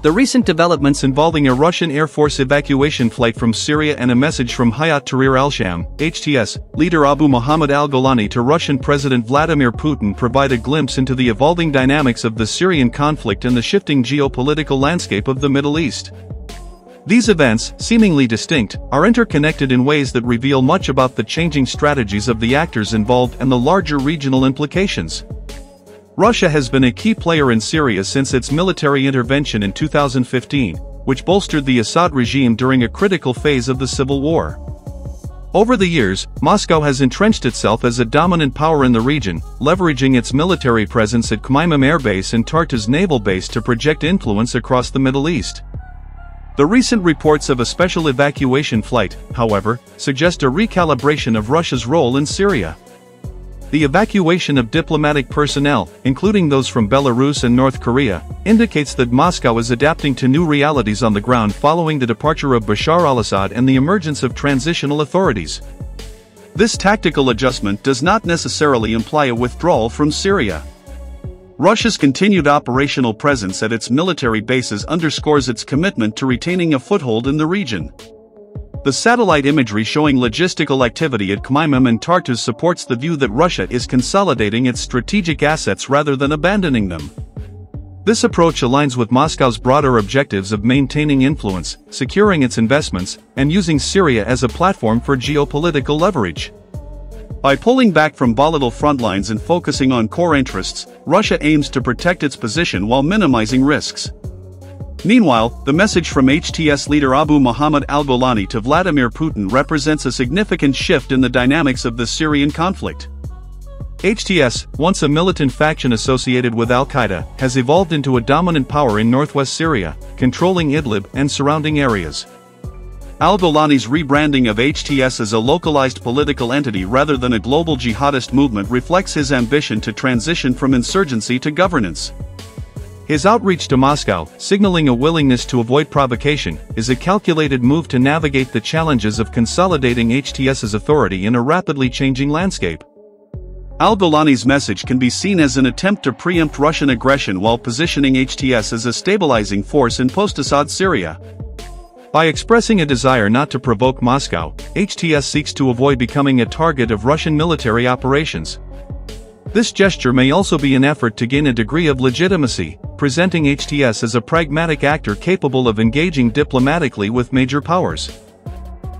The recent developments involving a Russian Air Force evacuation flight from Syria and a message from Hayat Tahrir al-Sham, HTS, leader Abu Mohammed Al Golani to Russian President Vladimir Putin provide a glimpse into the evolving dynamics of the Syrian conflict and the shifting geopolitical landscape of the Middle East. These events, seemingly distinct, are interconnected in ways that reveal much about the changing strategies of the actors involved and the larger regional implications. Russia has been a key player in Syria since its military intervention in 2015, which bolstered the Assad regime during a critical phase of the civil war. Over the years, Moscow has entrenched itself as a dominant power in the region, leveraging its military presence at Khmeimim Air Base and Tartus Naval Base to project influence across the Middle East. The recent reports of a special evacuation flight, however, suggest a recalibration of Russia's role in Syria. The evacuation of diplomatic personnel, including those from Belarus and North Korea, indicates that Moscow is adapting to new realities on the ground following the departure of Bashar al-Assad and the emergence of transitional authorities. This tactical adjustment does not necessarily imply a withdrawal from Syria. Russia's continued operational presence at its military bases underscores its commitment to retaining a foothold in the region. The satellite imagery showing logistical activity at Khmeimim and Tartus supports the view that Russia is consolidating its strategic assets rather than abandoning them. This approach aligns with Moscow's broader objectives of maintaining influence, securing its investments, and using Syria as a platform for geopolitical leverage. By pulling back from volatile front lines and focusing on core interests, Russia aims to protect its position while minimizing risks. Meanwhile, the message from HTS leader Abu Mohammed Al Golani to Vladimir Putin represents a significant shift in the dynamics of the Syrian conflict. HTS, once a militant faction associated with al-Qaeda, has evolved into a dominant power in northwest Syria, controlling Idlib and surrounding areas. Al Golani's rebranding of HTS as a localized political entity rather than a global jihadist movement reflects his ambition to transition from insurgency to governance. His outreach to Moscow, signaling a willingness to avoid provocation, is a calculated move to navigate the challenges of consolidating HTS's authority in a rapidly changing landscape. Al Golani's message can be seen as an attempt to preempt Russian aggression while positioning HTS as a stabilizing force in post-Assad Syria. By expressing a desire not to provoke Moscow, HTS seeks to avoid becoming a target of Russian military operations. This gesture may also be an effort to gain a degree of legitimacy, presenting HTS as a pragmatic actor capable of engaging diplomatically with major powers.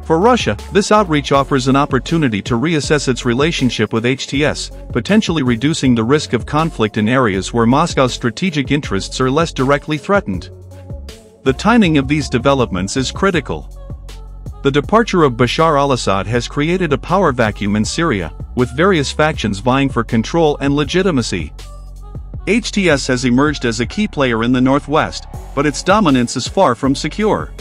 For Russia, this outreach offers an opportunity to reassess its relationship with HTS, potentially reducing the risk of conflict in areas where Moscow's strategic interests are less directly threatened. The timing of these developments is critical. The departure of Bashar al-Assad has created a power vacuum in Syria, with various factions vying for control and legitimacy. HTS has emerged as a key player in the northwest, but its dominance is far from secure.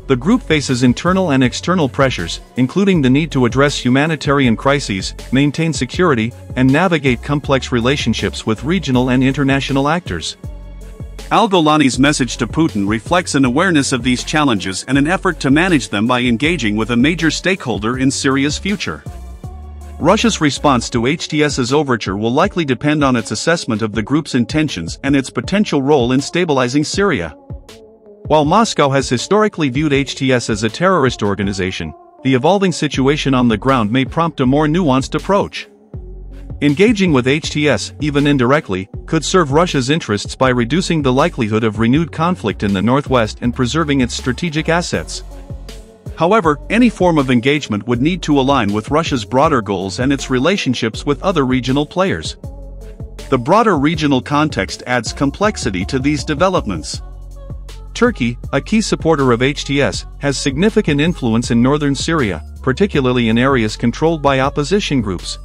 The group faces internal and external pressures, including the need to address humanitarian crises, maintain security, and navigate complex relationships with regional and international actors. Al Golani's message to Putin reflects an awareness of these challenges and an effort to manage them by engaging with a major stakeholder in Syria's future. Russia's response to HTS's overture will likely depend on its assessment of the group's intentions and its potential role in stabilizing Syria. While Moscow has historically viewed HTS as a terrorist organization, the evolving situation on the ground may prompt a more nuanced approach. Engaging with HTS, even indirectly, could serve Russia's interests by reducing the likelihood of renewed conflict in the northwest and preserving its strategic assets. However, any form of engagement would need to align with Russia's broader goals and its relationships with other regional players. The broader regional context adds complexity to these developments. Turkey, a key supporter of HTS, has significant influence in northern Syria, particularly in areas controlled by opposition groups.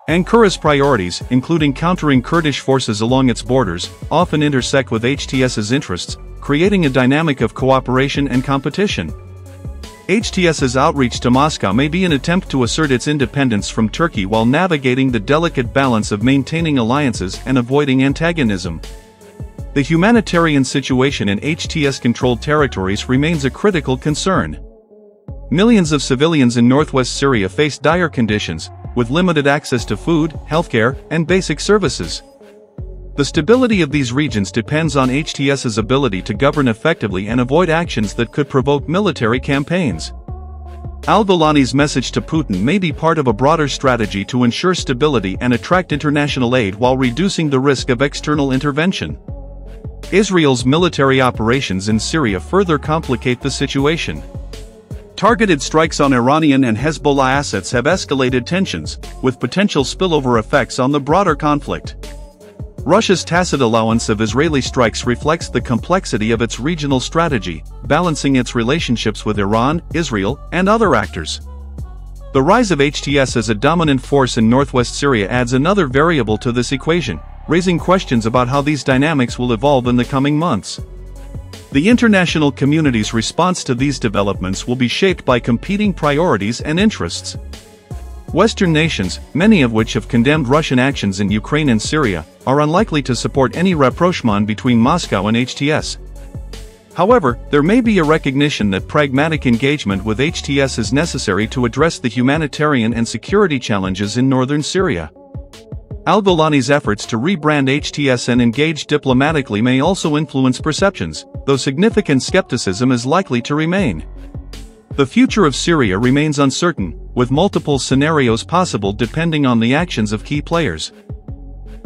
Ankara's priorities, including countering Kurdish forces along its borders, often intersect with HTS's interests, creating a dynamic of cooperation and competition. HTS's outreach to Moscow may be an attempt to assert its independence from Turkey while navigating the delicate balance of maintaining alliances and avoiding antagonism. The humanitarian situation in HTS-controlled territories remains a critical concern. Millions of civilians in northwest Syria face dire conditions, with limited access to food, healthcare, and basic services. The stability of these regions depends on HTS's ability to govern effectively and avoid actions that could provoke military campaigns. Al Golani's message to Putin may be part of a broader strategy to ensure stability and attract international aid while reducing the risk of external intervention. Israel's military operations in Syria further complicate the situation. Targeted strikes on Iranian and Hezbollah assets have escalated tensions, with potential spillover effects on the broader conflict. Russia's tacit allowance of Israeli strikes reflects the complexity of its regional strategy, balancing its relationships with Iran, Israel, and other actors. The rise of HTS as a dominant force in northwest Syria adds another variable to this equation, raising questions about how these dynamics will evolve in the coming months. The international community's response to these developments will be shaped by competing priorities and interests. Western nations, many of which have condemned Russian actions in Ukraine and Syria, are unlikely to support any rapprochement between Moscow and HTS. However, there may be a recognition that pragmatic engagement with HTS is necessary to address the humanitarian and security challenges in northern Syria. Al Golani's efforts to rebrand HTS and engage diplomatically may also influence perceptions, though significant skepticism is likely to remain. The future of Syria remains uncertain, with multiple scenarios possible depending on the actions of key players.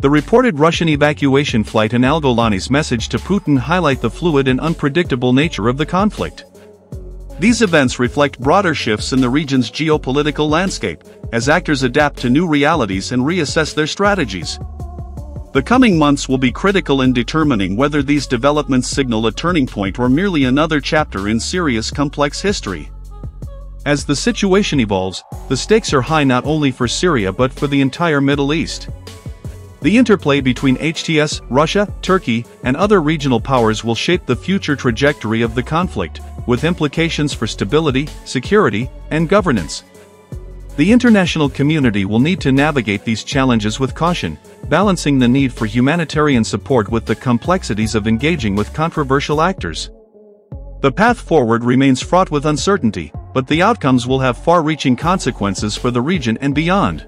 The reported Russian evacuation flight and Al Golani's message to Putin highlight the fluid and unpredictable nature of the conflict. These events reflect broader shifts in the region's geopolitical landscape, as actors adapt to new realities and reassess their strategies. The coming months will be critical in determining whether these developments signal a turning point or merely another chapter in Syria's complex history. As the situation evolves, the stakes are high not only for Syria but for the entire Middle East. The interplay between HTS, Russia, Turkey, and other regional powers will shape the future trajectory of the conflict, with implications for stability, security, and governance. The international community will need to navigate these challenges with caution, balancing the need for humanitarian support with the complexities of engaging with controversial actors. The path forward remains fraught with uncertainty, but the outcomes will have far-reaching consequences for the region and beyond.